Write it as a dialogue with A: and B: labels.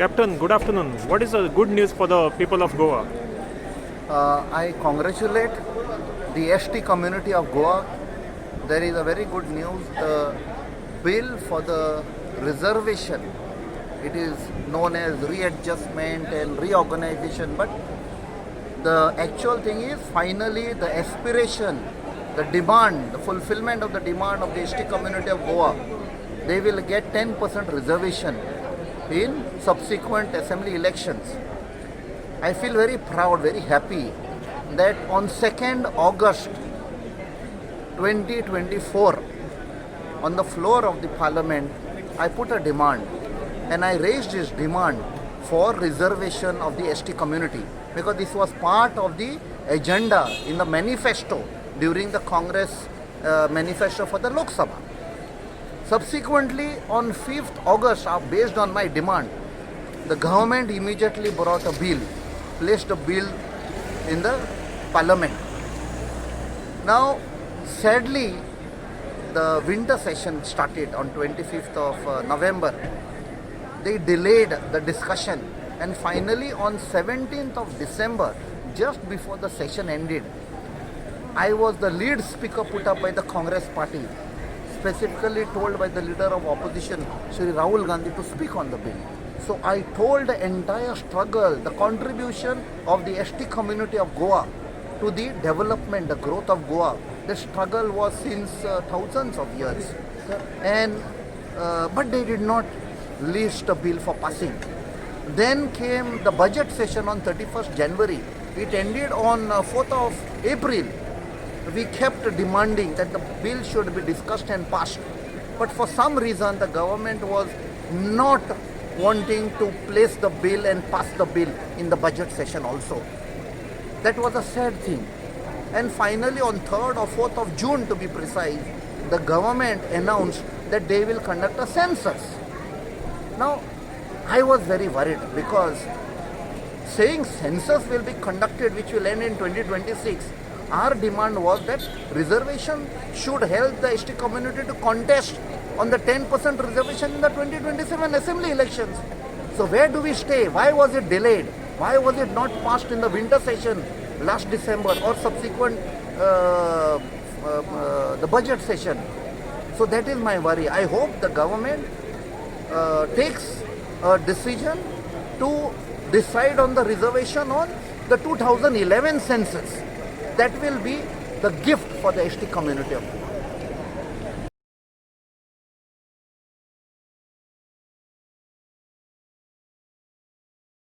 A: Captain, good afternoon. What is the good news for the people of Goa?
B: I congratulate the ST community of Goa. There is a very good news. The bill for the reservation, it is known as readjustment and reorganization, but the actual thing is finally the aspiration, the demand, the fulfillment of the demand of the ST community of Goa. They will get 10% reservation in subsequent assembly elections. I feel very proud, very happy that on 2nd August 2024, on the floor of the parliament, I put a demand and I raised this demand for reservation of the ST community because this was part of the agenda in the manifesto during the Congress manifesto for the Lok Sabha. Subsequently, on 5th August, based on my demand, the government immediately brought a bill, placed a bill in the parliament. Now, sadly, the winter session started on 25th of November. They delayed the discussion, and finally on 17th of December, just before the session ended, I was the lead speaker put up by the Congress party, specifically told by the leader of opposition, Shri Rahul Gandhi, to speak on the bill. So I told the entire struggle, the contribution of the ST community of Goa to the development, the growth of Goa. The struggle was since thousands of years. But they did not list a bill for passing. Then came the budget session on 31st January. It ended on 4th of April. We kept demanding that the bill should be discussed and passed. But for some reason, the government was not wanting to place the bill and pass the bill in the budget session also. That was a sad thing. And finally, on 3rd or 4th of June, to be precise, the government announced that they will conduct a census. Now, I was very worried because saying census will be conducted, which will end in 2026, our demand was that reservation should help the ST community to contest on the 10% reservation in the 2027 assembly elections. So where do we stay? Why was it delayed? Why was it not passed in the winter session last December or subsequent the budget session? So that is my worry. I hope the government takes a decision to decide on the reservation on the 2011 census. That will be the gift for the ST community of Goa.